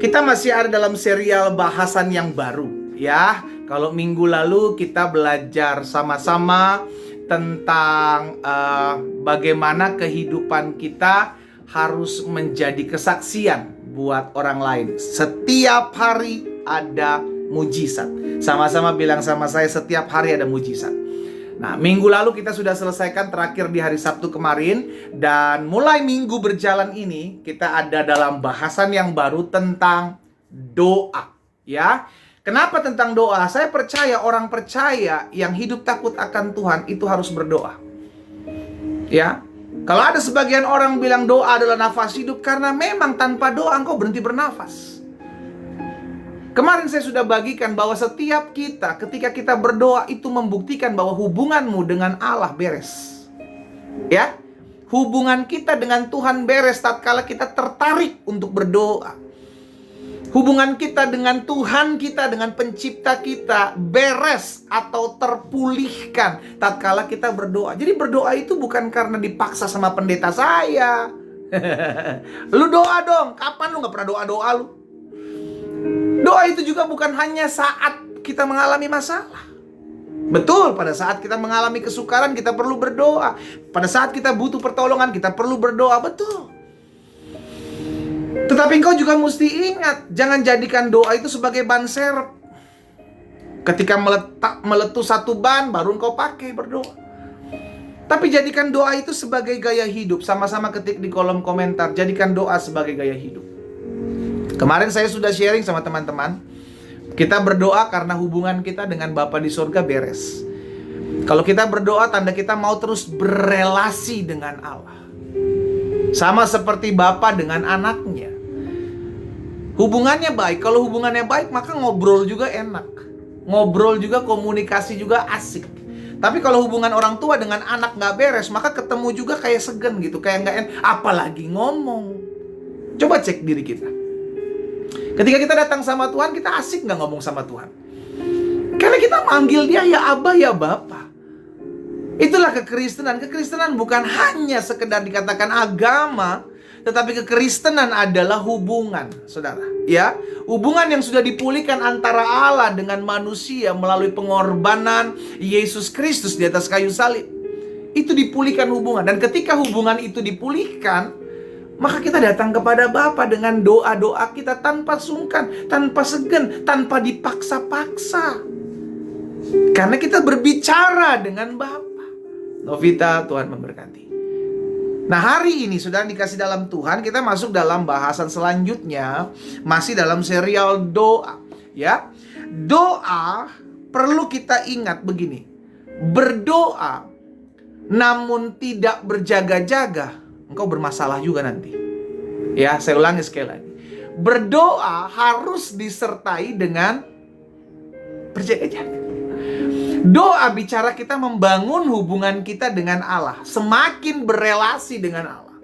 Kita masih ada dalam serial bahasan yang baru, ya. Kalau minggu lalu kita belajar sama-sama tentang bagaimana kehidupan kita harus menjadi kesaksian buat orang lain. Setiap hari ada mujizat. Sama-sama bilang sama saya, setiap hari ada mujizat. Nah, minggu lalu kita sudah selesaikan terakhir di hari Sabtu kemarin. Dan mulai minggu berjalan ini, kita ada dalam bahasan yang baru tentang doa. Ya, kenapa tentang doa? Saya percaya orang percaya yang hidup takut akan Tuhan itu harus berdoa. Ya, kalau ada sebagian orang bilang doa adalah nafas hidup, karena memang tanpa doa engkau berhenti bernafas. Kemarin saya sudah bagikan bahwa setiap kita ketika kita berdoa itu membuktikan bahwa hubunganmu dengan Allah beres. Ya, hubungan kita dengan Tuhan beres tatkala kita tertarik untuk berdoa. Hubungan kita dengan Tuhan kita, dengan pencipta kita beres atau terpulihkan tatkala kita berdoa. Jadi berdoa itu bukan karena dipaksa sama pendeta saya. Lu doa dong, kapan lu gak pernah doa-doa lu? Doa itu juga bukan hanya saat kita mengalami masalah. Betul, pada saat kita mengalami kesukaran kita perlu berdoa. Pada saat kita butuh pertolongan kita perlu berdoa, betul. Tetapi engkau juga mesti ingat, jangan jadikan doa itu sebagai ban serep. Ketika meletus satu ban baru engkau pakai berdoa. Tapi jadikan doa itu sebagai gaya hidup. Sama-sama ketik di kolom komentar, jadikan doa sebagai gaya hidup. Kemarin saya sudah sharing sama teman-teman. Kita berdoa karena hubungan kita dengan Bapa di surga beres. Kalau kita berdoa, tanda kita mau terus berelasi dengan Allah. Sama seperti Bapa dengan anaknya. Hubungannya baik. Kalau hubungannya baik, maka ngobrol juga enak. Ngobrol juga, komunikasi juga asik. Tapi kalau hubungan orang tua dengan anak gak beres, maka ketemu juga kayak segen gitu. Kayak gak enak, apalagi ngomong. Coba cek diri kita. Ketika kita datang sama Tuhan, kita asik gak ngomong sama Tuhan? Karena kita manggil dia ya Abah, ya Bapa. Itulah kekristenan. Kekristenan bukan hanya sekedar dikatakan agama, tetapi kekristenan adalah hubungan, saudara. Ya, hubungan yang sudah dipulihkan antara Allah dengan manusia melalui pengorbanan Yesus Kristus di atas kayu salib. Itu dipulihkan hubungan. Dan ketika hubungan itu dipulihkan, maka kita datang kepada Bapa dengan doa-doa kita tanpa sungkan, tanpa segan, tanpa dipaksa-paksa. Karena kita berbicara dengan Bapa. Novita, Tuhan memberkati. Nah, hari ini saudara dikasih dalam Tuhan, kita masuk dalam bahasan selanjutnya, masih dalam serial doa. Ya, doa perlu kita ingat begini. Berdoa namun tidak berjaga-jaga, engkau bermasalah juga nanti. Ya, saya ulangi sekali lagi. Berdoa harus disertai dengan berjaga-jaga. Doa bicara kita membangun hubungan kita dengan Allah, semakin berelasi dengan Allah.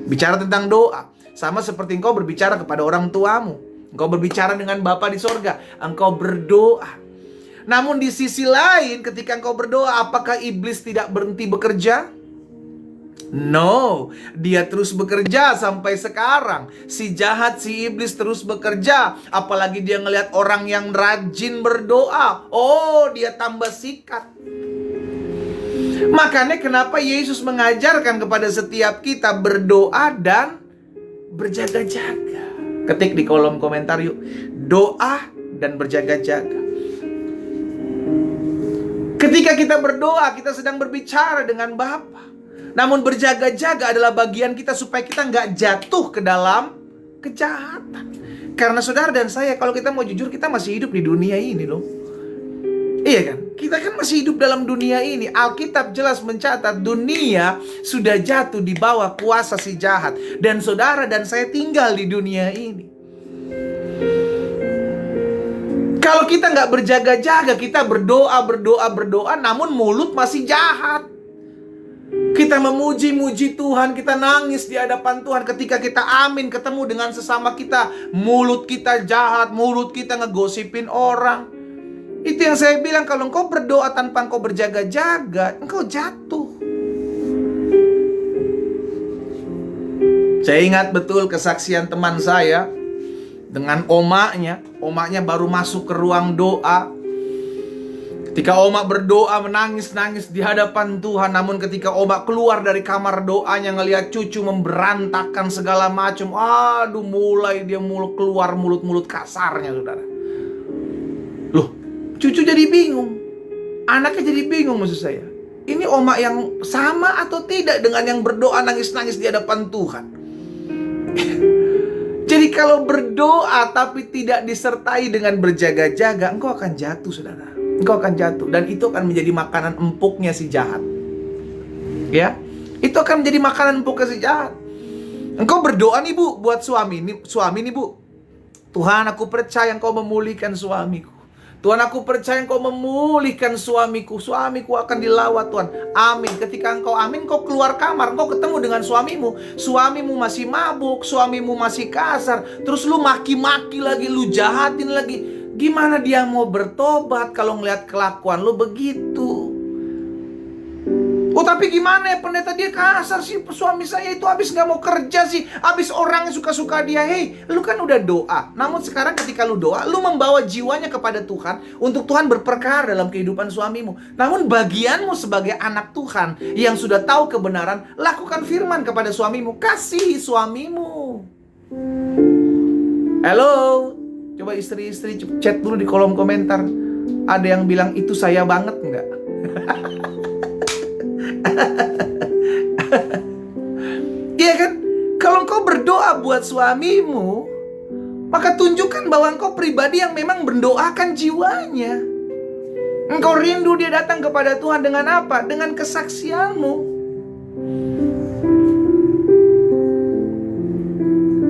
Bicara tentang doa, sama seperti engkau berbicara kepada orang tuamu. Engkau berbicara dengan Bapa di sorga, engkau berdoa. Namun di sisi lain, ketika engkau berdoa, apakah iblis tidak berhenti bekerja? No, dia terus bekerja sampai sekarang. Si jahat, si iblis terus bekerja. Apalagi dia ngelihat orang yang rajin berdoa. Oh, dia tambah sikat. Makanya kenapa Yesus mengajarkan kepada setiap kita berdoa dan berjaga-jaga. Ketik di kolom komentar yuk. Doa dan berjaga-jaga. Ketika kita berdoa, kita sedang berbicara dengan Bapa. Namun berjaga-jaga adalah bagian kita supaya kita nggak jatuh ke dalam kejahatan. Karena saudara dan saya, kalau kita mau jujur, kita masih hidup di dunia ini loh. Iya kan? Kita kan masih hidup dalam dunia ini. Alkitab jelas mencatat dunia sudah jatuh di bawah kuasa si jahat. Dan saudara dan saya tinggal di dunia ini. Kalau kita nggak berjaga-jaga, kita berdoa, namun mulut masih jahat. Kita memuji-muji Tuhan, kita nangis di hadapan Tuhan. Ketika kita amin ketemu dengan sesama kita, mulut kita jahat, mulut kita ngegosipin orang. Itu yang saya bilang, kalau engkau berdoa tanpa engkau berjaga-jaga, engkau jatuh. Saya ingat betul kesaksian teman saya dengan omaknya. Omaknya baru masuk ke ruang doa. Ketika omak berdoa menangis-nangis di hadapan Tuhan. Namun ketika omak keluar dari kamar doanya, ngelihat cucu memberantakan segala macam, aduh, mulai dia keluar mulut-mulut kasarnya, saudara. Loh, cucu jadi bingung. Anaknya jadi bingung, maksud saya. Ini omak yang sama atau tidak dengan yang berdoa nangis-nangis di hadapan Tuhan? Jadi kalau berdoa tapi tidak disertai dengan berjaga-jaga, engkau akan jatuh, saudara. Engkau akan jatuh, dan itu akan menjadi makanan empuknya si jahat. Ya, itu akan menjjadi makanan empuknya si jahat. Engkau berdoa nih, Bu, buat suami nih, Bu. Tuhan, aku percaya Engkau memulihkan suamiku. Tuhan, aku percaya Engkau memulihkan suamiku. Suamiku akan dilawat, Tuhan. Amin. Ketika engkau amin, kau keluar kamar, engkau ketemu dengan suamimu. Suamimu masih mabuk, suamimu masih kasar. Terus lu maki-maki lagi, lu jahatin lagi. Gimana dia mau bertobat kalau ngeliat kelakuan lu begitu? Oh, tapi gimana ya pendeta, dia kasar sih, suami saya itu habis gak mau kerja sih, habis orang suka-suka dia. Hei, lu kan udah doa. Namun sekarang ketika lu doa, lu membawa jiwanya kepada Tuhan untuk Tuhan berperkara dalam kehidupan suamimu. Namun bagianmu sebagai anak Tuhan yang sudah tahu kebenaran, lakukan firman kepada suamimu. Kasihi suamimu. Halo, coba istri-istri chat dulu di kolom komentar. Ada yang bilang itu saya banget enggak? Iya kan? Kalau engkau berdoa buat suamimu, maka tunjukkan bahwa engkau pribadi yang memang mendoakan jiwanya. Engkau rindu dia datang kepada Tuhan dengan apa? Dengan kesaksianmu.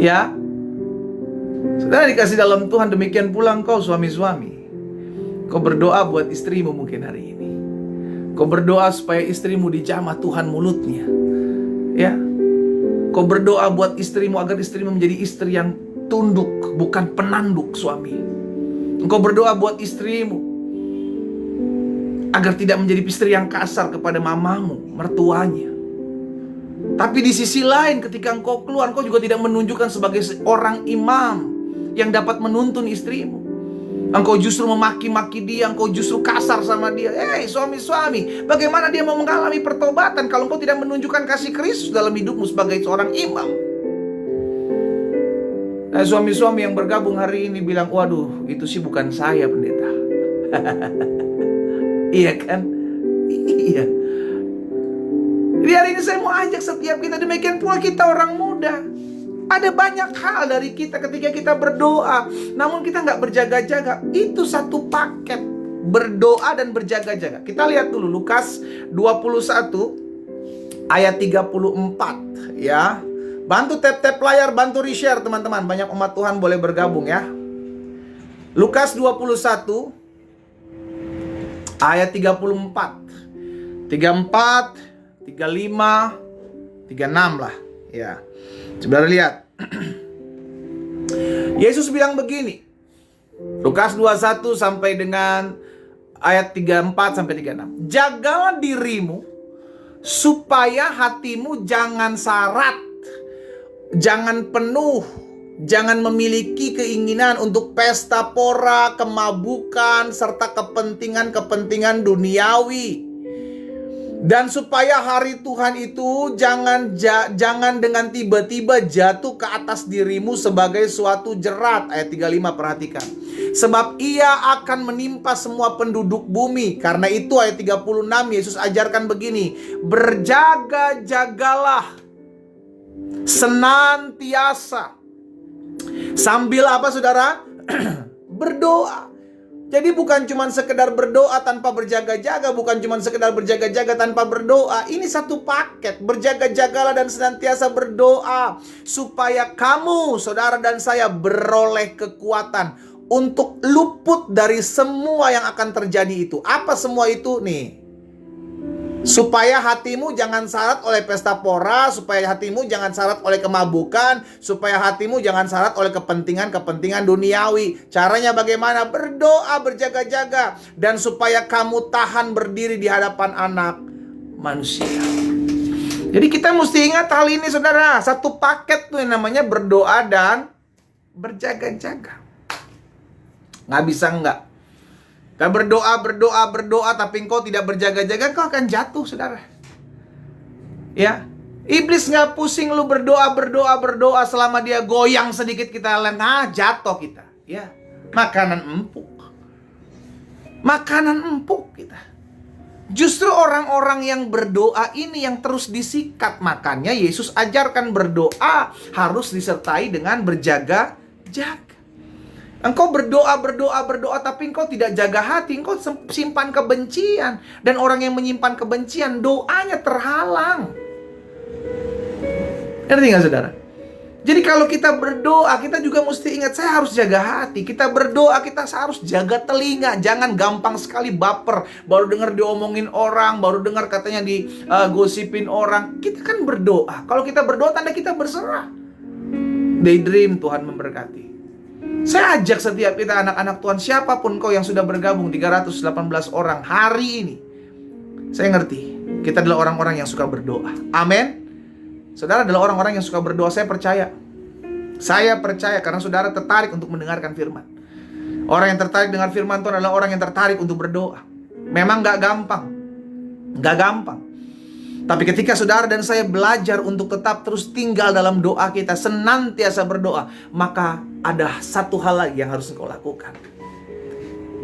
Ya, saudara dikasih dalam Tuhan, demikian pula engkau suami-suami. Kau berdoa buat istrimu mungkin hari ini. Kau berdoa supaya istrimu dijamah Tuhan mulutnya. Ya, kau berdoa buat istrimu agar istrimu menjadi istri yang tunduk, bukan penanduk suami. Engkau berdoa buat istrimu agar tidak menjadi istri yang kasar kepada mamamu, mertuanya. Tapi di sisi lain ketika engkau keluar, engkau juga tidak menunjukkan sebagai seorang imam yang dapat menuntun istrimu. Engkau justru memaki-maki dia, engkau justru kasar sama dia. Hei suami-suami, bagaimana dia mau mengalami pertobatan kalau engkau tidak menunjukkan kasih Kristus dalam hidupmu sebagai seorang imam? Nah, suami-suami yang bergabung hari ini bilang, waduh, itu sih bukan saya, pendeta. Iya kan? Iya. Jadi hari ini saya mau ajak setiap kita, demikian pula kita orang muda. Ada banyak hal dari kita ketika kita berdoa, namun kita nggak berjaga-jaga. Itu satu paket, berdoa dan berjaga-jaga. Kita lihat dulu Lukas 21 ayat 34 ya. Bantu tap-tap layar, bantu reshare teman-teman. Banyak umat Tuhan boleh bergabung ya. Lukas 21 ayat 34, 35, 36 lah ya. Saudara lihat. Yesus bilang begini. Lukas 21 sampai dengan ayat 34 sampai 36. Jagalah dirimu supaya hatimu jangan sarat, jangan penuh, jangan memiliki keinginan untuk pesta pora, kemabukan, serta kepentingan-kepentingan duniawi. Dan supaya hari Tuhan itu jangan dengan tiba-tiba jatuh ke atas dirimu sebagai suatu jerat. Ayat 35, perhatikan. Sebab ia akan menimpa semua penduduk bumi. Karena itu ayat 36 Yesus ajarkan begini. Berjaga-jagalah senantiasa. Sambil apa saudara? Berdoa. Jadi bukan cuma sekedar berdoa tanpa berjaga-jaga, bukan cuma sekedar berjaga-jaga tanpa berdoa. Ini satu paket. Berjaga-jagalah dan senantiasa berdoa supaya kamu, saudara dan saya, beroleh kekuatan untuk luput dari semua yang akan terjadi itu. Apa semua itu nih? Supaya hatimu jangan syarat oleh pesta pora, supaya hatimu jangan syarat oleh kemabukan, supaya hatimu jangan syarat oleh kepentingan-kepentingan duniawi. Caranya bagaimana? Berdoa, berjaga-jaga, dan supaya kamu tahan berdiri di hadapan anak manusia. Jadi kita mesti ingat hal ini saudara. Satu paket tuh yang namanya berdoa dan berjaga-jaga. Nggak bisa enggak. Kau berdoa, tapi engkau tidak berjaga-jaga, kau akan jatuh, saudara. Ya, iblis nggak pusing lu berdoa selama dia goyang sedikit kita lengah, jatuh kita. Ya, makanan empuk kita. Justru orang-orang yang berdoa ini yang terus disikat. Makanya Yesus ajarkan berdoa harus disertai dengan berjaga-jaga. Engkau berdoa, tapi engkau tidak jaga hati, engkau simpan kebencian. Dan orang yang menyimpan kebencian, doanya terhalang. Ngerti nggak, saudara? Jadi kalau kita berdoa, kita juga mesti ingat, saya harus jaga hati. Kita berdoa, kita harus jaga telinga. Jangan gampang sekali baper. Baru dengar diomongin orang, baru dengar katanya digosipin orang. Kita kan berdoa. Kalau kita berdoa, tanda kita berserah. Daydream, Tuhan memberkati. Saya ajak setiap kita anak-anak Tuhan, siapapun kau yang sudah bergabung 318 orang hari ini. Saya ngerti, kita adalah orang-orang yang suka berdoa. Amin. Saudara adalah orang-orang yang suka berdoa, saya percaya. Saya percaya karena saudara tertarik untuk mendengarkan firman. Orang yang tertarik dengan firman Tuhan adalah orang yang tertarik untuk berdoa. Memang gak gampang. Tapi ketika saudara dan saya belajar untuk tetap terus tinggal dalam doa kita, senantiasa berdoa, maka ada satu hal lagi yang harus engkau lakukan,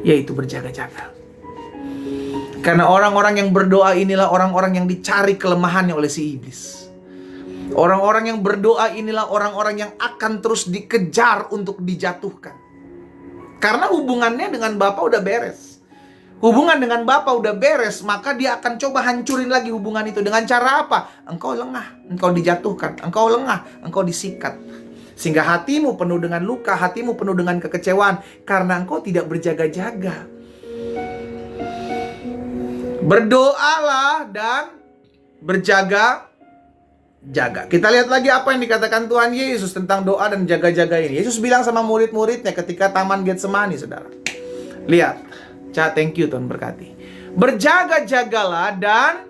yaitu berjaga-jaga. Karena orang-orang yang berdoa inilah orang-orang yang dicari kelemahannya oleh si iblis. Orang-orang yang berdoa inilah orang-orang yang akan terus dikejar untuk dijatuhkan. Karena hubungannya dengan Bapa udah beres. Hubungan dengan Bapa udah beres, maka dia akan coba hancurin lagi hubungan itu. Dengan cara apa? Engkau lengah, engkau dijatuhkan. Engkau lengah, engkau disikat. Sehingga hatimu penuh dengan luka, hatimu penuh dengan kekecewaan. Karena engkau tidak berjaga-jaga. Berdoalah dan berjaga-jaga. Kita lihat lagi apa yang dikatakan Tuhan Yesus tentang doa dan jaga-jaga ini. Yesus bilang sama murid-muridnya ketika Taman Getsemani, saudara. Lihat. Thank you, Tuhan berkati. Berjaga-jagalah dan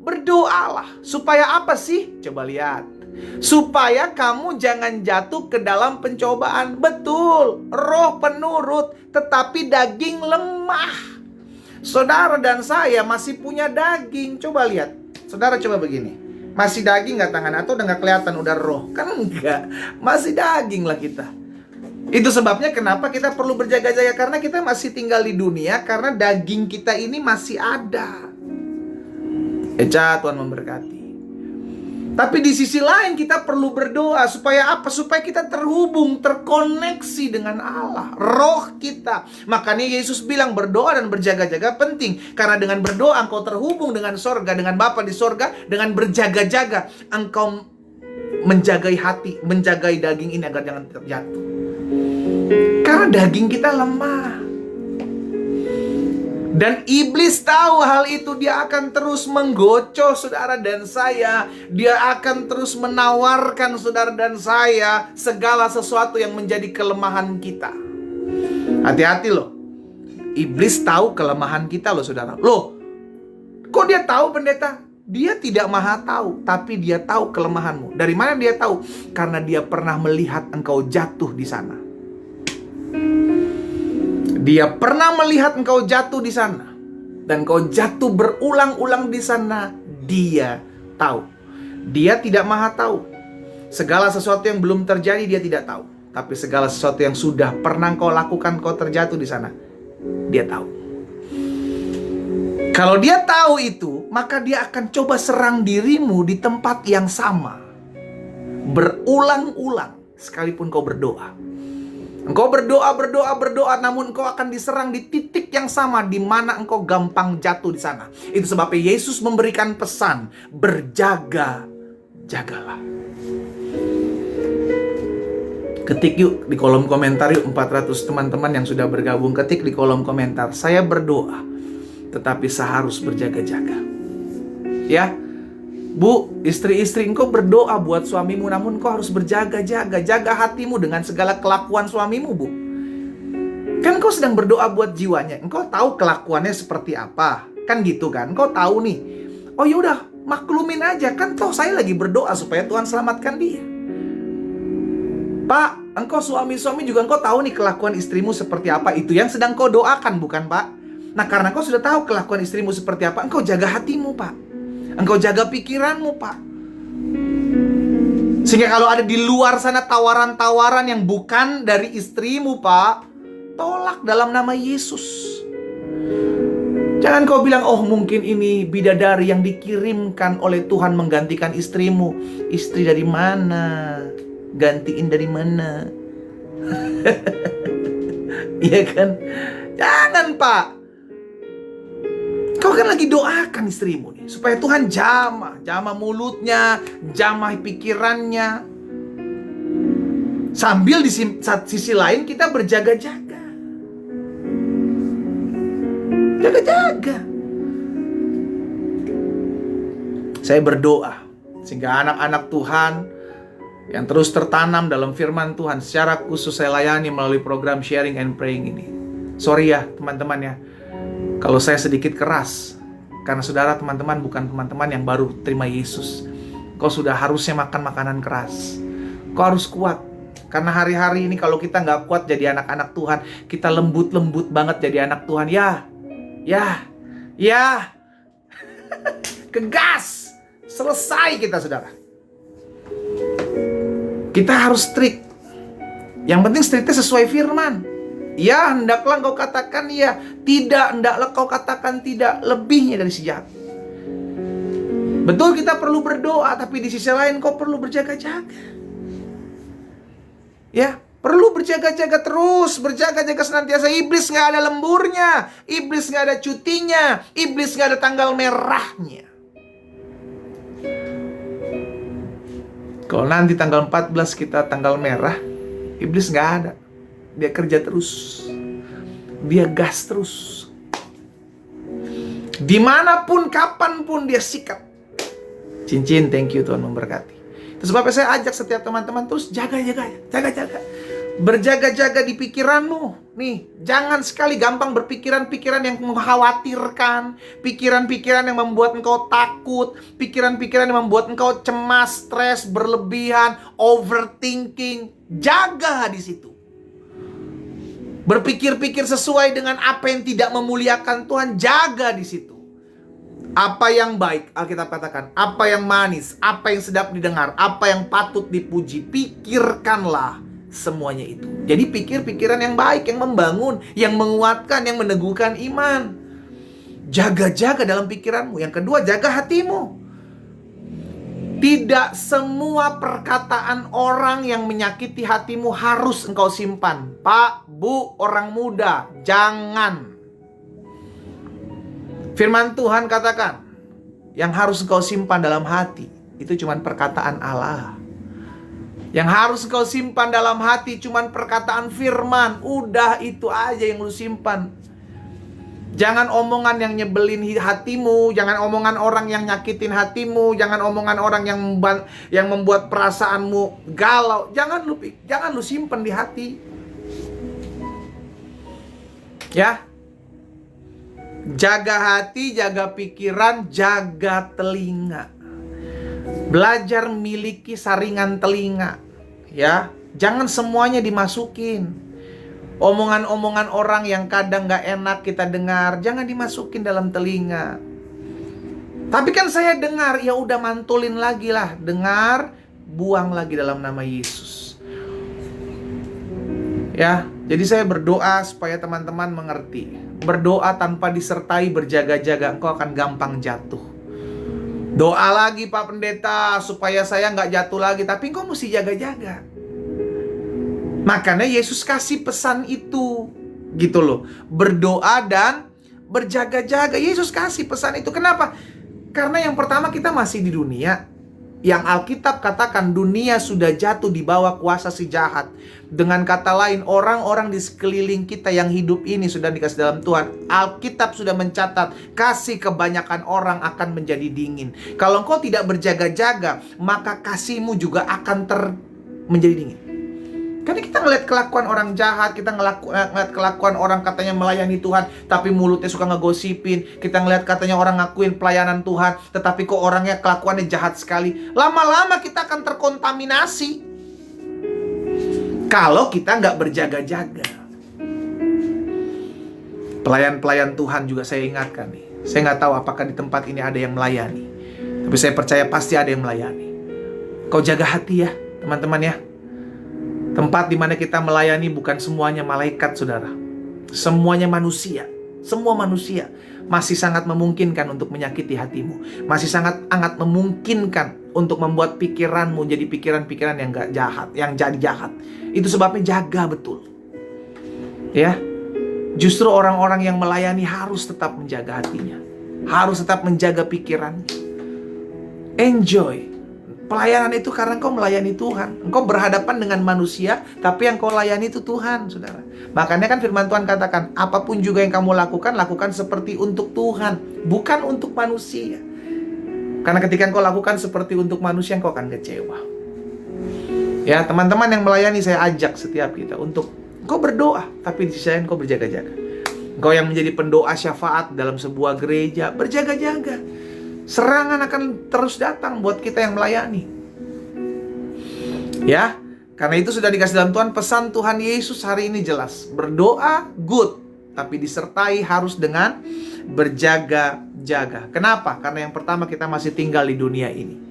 berdoalah. Supaya apa sih? Coba lihat. Supaya kamu jangan jatuh ke dalam pencobaan. Betul, roh penurut, tetapi daging lemah. Saudara dan saya masih punya daging. Coba lihat. Saudara coba begini. Masih daging nggak tangan? Atau udah nggak kelihatan udah roh? Kan enggak. Masih daging lah kita. Itu sebabnya kenapa kita perlu berjaga-jaga. Karena kita masih tinggal di dunia. Karena daging kita ini masih ada. Tuhan memberkati. Tapi di sisi lain kita perlu berdoa. Supaya apa? Supaya kita terhubung, terkoneksi dengan Allah, roh kita. Makanya Yesus bilang berdoa dan berjaga-jaga penting. Karena dengan berdoa engkau terhubung dengan sorga, dengan Bapa di sorga. Dengan berjaga-jaga engkau menjagai hati, menjagai daging ini agar jangan terjatuh. Karena daging kita lemah. Dan iblis tahu hal itu. Dia akan terus menggocok saudara dan saya. Dia akan terus menawarkan saudara dan saya segala sesuatu yang menjadi kelemahan kita. Hati-hati loh. Iblis tahu kelemahan kita loh saudara. Loh, kok dia tahu pendeta? Dia tidak maha tahu, tapi dia tahu kelemahanmu. Dari mana dia tahu? Karena dia pernah melihat engkau jatuh di sana. Dia pernah melihat engkau jatuh di sana. Dan engkau jatuh berulang-ulang di sana. Dia tahu. Dia tidak maha tahu. Segala sesuatu yang belum terjadi dia tidak tahu. Tapi segala sesuatu yang sudah pernah engkau lakukan, engkau terjatuh di sana, dia tahu. Kalau dia tahu itu, maka dia akan coba serang dirimu di tempat yang sama. Berulang-ulang. Sekalipun kau berdoa. Engkau berdoa, namun engkau akan diserang di titik yang sama, di mana engkau gampang jatuh di sana. Itu sebabnya Yesus memberikan pesan, berjaga-jagalah. Ketik yuk di kolom komentar yuk, 400 teman-teman yang sudah bergabung, ketik di kolom komentar, saya berdoa, tetapi saya harus berjaga-jaga. Ya, Bu, istri-istri engkau berdoa buat suamimu, namun engkau harus berjaga-jaga. Jaga hatimu dengan segala kelakuan suamimu, Bu. Kan engkau sedang berdoa buat jiwanya. Engkau tahu kelakuannya seperti apa. Kan gitu kan? Engkau tahu nih. Oh yaudah, maklumin aja. Kan toh saya lagi berdoa supaya Tuhan selamatkan dia. Pak, Engkau suami-suami juga engkau tahu nih kelakuan istrimu seperti apa. Itu yang sedang kau doakan, bukan Pak? Nah, karena engkau sudah tahu kelakuan istrimu seperti apa, engkau jaga hatimu, Pak. Engkau jaga pikiranmu, Pak. Sehingga kalau ada di luar sana tawaran-tawaran yang bukan dari istrimu, Pak, tolak dalam nama Yesus. Jangan kau bilang, oh mungkin ini bidadari yang dikirimkan oleh Tuhan menggantikan istrimu. Istri dari mana? Gantiin dari mana? Iya kan? Jangan, Pak. Kau kan lagi doakan istrimu nih, supaya Tuhan jamah mulutnya, jamah pikirannya. Sambil di sisi lain kita berjaga-jaga. Jaga-jaga. Saya berdoa sehingga anak-anak Tuhan yang terus tertanam dalam firman Tuhan, secara khusus saya layani melalui program Sharing and Praying ini. Sorry ya teman-teman ya, kalau saya sedikit keras, karena saudara teman-teman bukan teman-teman yang baru terima Yesus. Kau sudah harusnya makan makanan keras. Kau harus kuat. Karena hari-hari ini kalau kita nggak kuat jadi anak-anak Tuhan, kita lembut-lembut banget jadi anak Tuhan. Ya. Kegas. Selesai kita, saudara. Kita harus strict. Yang penting strictnya sesuai firman. Ya, hendaklah kau katakan ya. Tidak, hendaklah kau katakan tidak. Lebihnya dari si jahat. Betul kita perlu berdoa, tapi di sisi lain kau perlu berjaga-jaga. Ya, perlu berjaga-jaga terus. Berjaga-jaga senantiasa. Iblis gak ada lemburnya. Iblis gak ada cutinya. Iblis gak ada tanggal merahnya. Kalau nanti tanggal 14 kita tanggal merah, iblis gak ada. Dia kerja terus. Dia gas terus. Dimanapun, kapanpun dia sikat. Cincin, thank you, Tuhan memberkati. Itu sebabnya saya ajak setiap teman-teman terus jaga-jaga. Berjaga-jaga di pikiranmu. Nih, jangan sekali gampang berpikiran-pikiran yang mengkhawatirkan, pikiran-pikiran yang membuat engkau takut, pikiran-pikiran yang membuat engkau cemas, stres, berlebihan, overthinking. Jaga di situ. Berpikir-pikir sesuai dengan apa yang tidak memuliakan Tuhan, jaga di situ. Apa yang baik, Alkitab katakan, apa yang manis, apa yang sedap didengar, apa yang patut dipuji, pikirkanlah semuanya itu. Jadi pikir-pikiran yang baik, yang membangun, yang menguatkan, yang meneguhkan iman. Jaga-jaga dalam pikiranmu. Yang kedua, jaga hatimu. Tidak semua perkataan orang yang menyakiti hatimu harus engkau simpan. Pak, Bu, orang muda, jangan. Firman Tuhan katakan, yang harus engkau simpan dalam hati, itu cuma perkataan Allah. Yang harus engkau simpan dalam hati cuma perkataan firman. Udah itu aja yang lu simpan. Jangan omongan yang nyebelin hatimu. Jangan omongan orang yang nyakitin hatimu. Jangan omongan orang yang membuat perasaanmu galau. Jangan lu simpan di hati. Ya. Jaga hati, jaga pikiran, jaga telinga. Belajar miliki saringan telinga. Ya, jangan semuanya dimasukin. Omongan-omongan orang yang kadang gak enak kita dengar, jangan dimasukin dalam telinga. Tapi kan saya dengar, ya udah mantulin lagi lah. Dengar, buang lagi dalam nama Yesus. Ya, jadi saya berdoa supaya teman-teman mengerti. Berdoa tanpa disertai berjaga-jaga, engkau akan gampang jatuh. Doa lagi Pak Pendeta supaya saya nggak jatuh lagi, tapi engkau mesti jaga-jaga. Makanya Yesus kasih pesan itu, gitu loh. Berdoa dan berjaga-jaga. Yesus kasih pesan itu. Kenapa? Karena yang pertama kita masih di dunia. Yang Alkitab katakan dunia sudah jatuh di bawah kuasa si jahat. Dengan kata lain, orang-orang di sekeliling kita yang hidup ini sudah dikasih dalam Tuhan. Alkitab sudah mencatat, kasih kebanyakan orang akan menjadi dingin. Kalau engkau tidak berjaga-jaga, maka kasihmu juga akan menjadi dingin. Karena kita ngeliat kelakuan orang jahat, kita ngeliat kelakuan orang katanya melayani Tuhan, tapi mulutnya suka ngegosipin. Kita ngeliat katanya orang ngakuin pelayanan Tuhan, tetapi kok orangnya kelakuannya jahat sekali. Lama-lama kita akan terkontaminasi. Kalau kita nggak berjaga-jaga. Pelayan-pelayan Tuhan juga saya ingatkan nih. Saya nggak tahu apakah di tempat ini ada yang melayani, tapi saya percaya pasti ada yang melayani. Kau jaga hati ya, teman-teman ya. Tempat di mana kita melayani bukan semuanya malaikat, saudara. Semuanya manusia. Semua manusia masih sangat memungkinkan untuk menyakiti hatimu. Masih sangat memungkinkan untuk membuat pikiranmu jadi pikiran-pikiran yang gak jahat, yang jadi jahat. Itu sebabnya jaga betul. Ya. Justru orang-orang yang melayani harus tetap menjaga hatinya. Harus tetap menjaga pikirannya. Enjoy. Pelayanan itu karena engkau melayani Tuhan. Engkau berhadapan dengan manusia, tapi yang kau layani itu Tuhan, saudara. Makanya kan firman Tuhan katakan, apapun juga yang kamu lakukan, lakukan seperti untuk Tuhan, bukan untuk manusia. Karena ketika engkau lakukan seperti untuk manusia, engkau akan kecewa. Ya, teman-teman yang melayani, saya ajak setiap kita untuk engkau berdoa, tapi di sisi lain engkau berjaga-jaga. Engkau yang menjadi pendoa syafaat dalam sebuah gereja, berjaga-jaga. Serangan akan terus datang buat kita yang melayani. Ya, karena itu sudah dikasih dalam Tuhan, pesan Tuhan Yesus hari ini jelas. Berdoa good, tapi disertai harus dengan berjaga-jaga. Kenapa? Karena yang pertama, kita masih tinggal di dunia ini.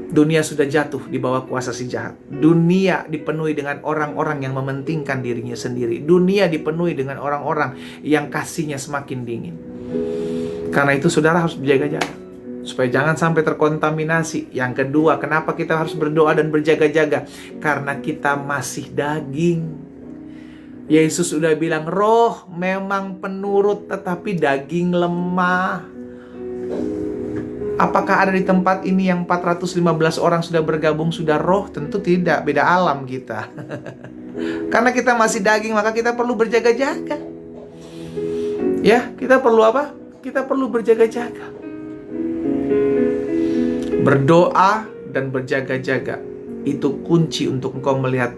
Dunia sudah jatuh di bawah kuasa si jahat. Dunia dipenuhi dengan orang-orang yang mementingkan dirinya sendiri. Dunia dipenuhi dengan orang-orang yang kasihnya semakin dingin. Karena itu saudara harus berjaga-jaga supaya jangan sampai terkontaminasi. Yang kedua, kenapa kita harus berdoa dan berjaga-jaga? Karena kita masih daging. Yesus sudah bilang, roh memang penurut tetapi daging lemah. Apakah ada di tempat ini yang 415 orang sudah bergabung, sudah roh? Tentu tidak, beda alam kita. Karena kita masih daging, maka kita perlu berjaga-jaga. Ya, kita perlu apa? Kita perlu berjaga-jaga. Berdoa dan berjaga-jaga itu kunci untuk engkau melihat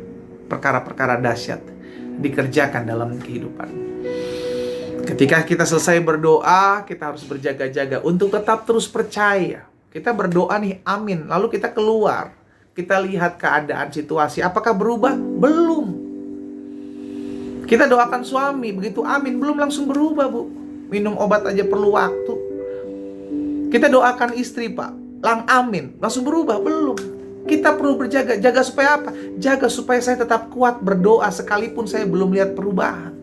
perkara-perkara dahsyat dikerjakan dalam kehidupan. Ketika kita selesai berdoa, kita harus berjaga-jaga untuk tetap terus percaya. Kita berdoa nih, amin. Lalu kita keluar, kita lihat keadaan situasi, apakah berubah? Belum. Kita doakan suami, begitu amin, belum langsung berubah, Bu. Minum obat aja perlu waktu. Kita doakan istri, Pak, amin, langsung berubah? Belum. Kita perlu berjaga-jaga supaya apa? Jaga supaya saya tetap kuat berdoa sekalipun saya belum lihat perubahan.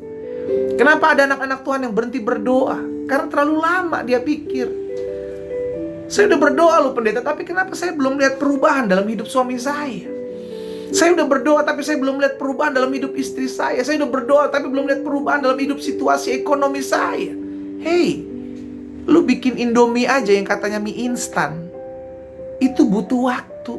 Kenapa ada anak-anak Tuhan yang berhenti berdoa? Karena terlalu lama dia pikir, saya udah berdoa loh pendeta, tapi kenapa saya belum lihat perubahan dalam hidup suami saya? Saya udah berdoa tapi saya belum lihat perubahan dalam hidup istri saya. Saya udah berdoa tapi belum lihat perubahan dalam hidup situasi ekonomi saya. Hey, lu bikin Indomie aja yang katanya mie instan, itu butuh waktu.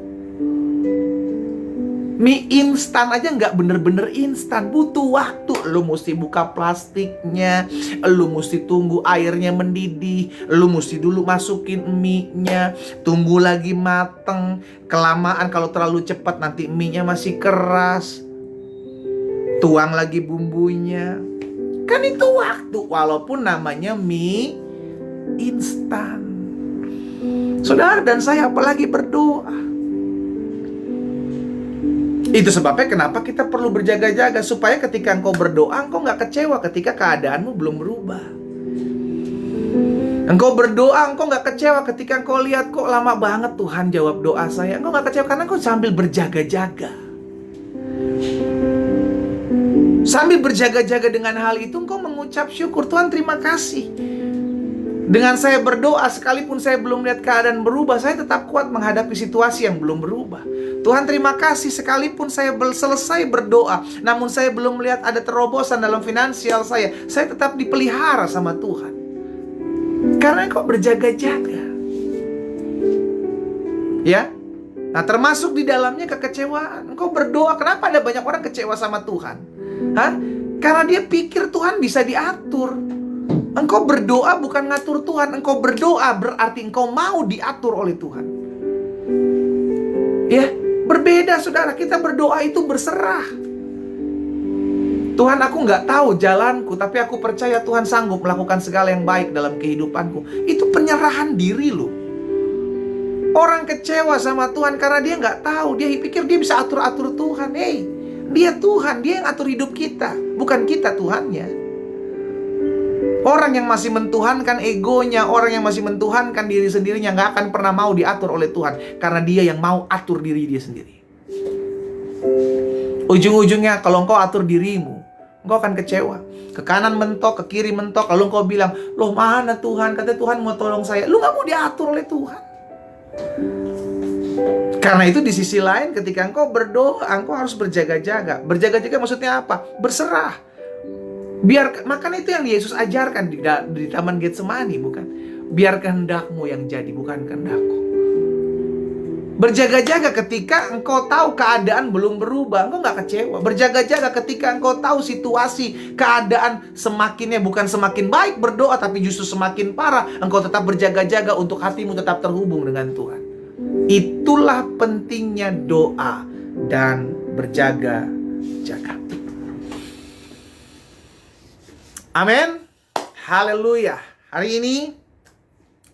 Mie instan aja nggak bener-bener instan, butuh waktu. Lu mesti buka plastiknya, lu mesti tunggu airnya mendidih, lu mesti dulu masukin mie-nya, tunggu lagi mateng. Kelamaan kalau terlalu cepat nanti mie-nya masih keras. Tuang lagi bumbunya. Kan itu waktu, walaupun namanya mie instan. Saudara dan saya apalagi berdoa. Itu sebabnya kenapa kita perlu berjaga-jaga, supaya ketika engkau berdoa, engkau gak kecewa ketika keadaanmu belum berubah. Engkau berdoa, engkau gak kecewa ketika engkau lihat kok lama banget Tuhan jawab doa saya. Engkau gak kecewa karena engkau sambil berjaga-jaga. Sambil berjaga-jaga dengan hal itu, engkau mengucap syukur, Tuhan terima kasih. Dengan saya berdoa, sekalipun saya belum lihat keadaan berubah, saya tetap kuat menghadapi situasi yang belum berubah. Tuhan terima kasih, sekalipun saya selesai berdoa, namun saya belum melihat ada terobosan dalam finansial saya tetap dipelihara sama Tuhan. Karena engkau berjaga-jaga. Ya. Nah, termasuk di dalamnya kekecewaan. Engkau berdoa, kenapa ada banyak orang kecewa sama Tuhan? Karena dia pikir Tuhan bisa diatur. Engkau berdoa bukan ngatur Tuhan. Engkau berdoa berarti engkau mau diatur oleh Tuhan. Ya, berbeda saudara. Kita berdoa itu berserah. Tuhan, aku nggak tahu jalanku, tapi aku percaya Tuhan sanggup melakukan segala yang baik dalam kehidupanku. Itu penyerahan diri loh. Orang kecewa sama Tuhan karena dia nggak tahu. Dia pikir dia bisa atur-atur Tuhan. Hey, Dia Tuhan, Dia yang atur hidup kita, bukan kita Tuhannya. Orang yang masih mentuhankan egonya, orang yang masih mentuhankan diri sendirinya, gak akan pernah mau diatur oleh Tuhan, karena Dia yang mau atur diri Dia sendiri. Ujung-ujungnya kalau engkau atur dirimu, engkau akan kecewa. Ke kanan mentok, ke kiri mentok. Lalu engkau bilang, loh mana Tuhan? Kata Tuhan mau tolong saya. Lu gak mau diatur oleh Tuhan. Karena itu di sisi lain ketika engkau berdoa, engkau harus berjaga-jaga. Berjaga-jaga maksudnya apa? Berserah. Makanya itu yang Yesus ajarkan di Taman Getsemani, bukan? Biar kehendakmu yang jadi, bukan kehendakku. Berjaga-jaga ketika engkau tahu keadaan belum berubah, engkau gak kecewa. Berjaga-jaga ketika engkau tahu situasi, keadaan bukan semakin baik berdoa, tapi justru semakin parah. Engkau tetap berjaga-jaga untuk hatimu tetap terhubung dengan Tuhan. Itulah pentingnya doa dan berjaga-jaga. Amin. Haleluya. Hari ini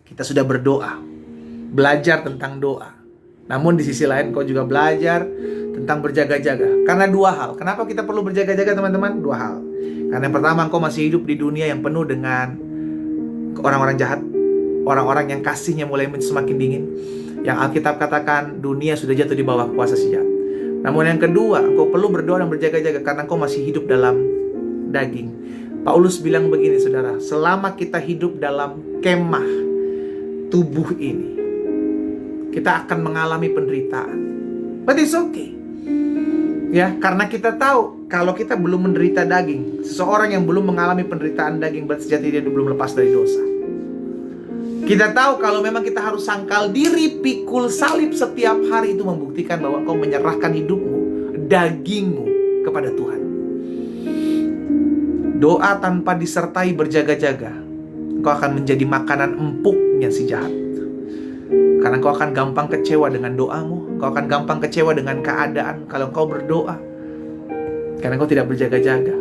kita sudah berdoa, belajar tentang doa. Namun di sisi lain kau juga belajar tentang berjaga-jaga. Karena dua hal. Kenapa kita perlu berjaga-jaga teman-teman? Dua hal. Karena yang pertama, engkau masih hidup di dunia yang penuh dengan orang-orang jahat, orang-orang yang kasihnya mulai semakin dingin. Yang Alkitab katakan dunia sudah jatuh di bawah kuasa si jahat. Namun yang kedua, engkau perlu berdoa dan berjaga-jaga karena engkau masih hidup dalam daging. Paulus bilang begini saudara, selama kita hidup dalam kemah tubuh ini, kita akan mengalami penderitaan. But it's okay. Ya, karena kita tahu kalau kita belum menderita daging, seseorang yang belum mengalami penderitaan daging berarti sejati dia belum lepas dari dosa. Kita tahu kalau memang kita harus sangkal diri, pikul salib setiap hari, itu membuktikan bahwa engkau menyerahkan hidupmu, dagingmu kepada Tuhan. Doa tanpa disertai berjaga-jaga, engkau akan menjadi makanan empuknya si jahat. Karena engkau akan gampang kecewa dengan doamu. Engkau akan gampang kecewa dengan keadaan kalau engkau berdoa. Karena engkau tidak berjaga-jaga.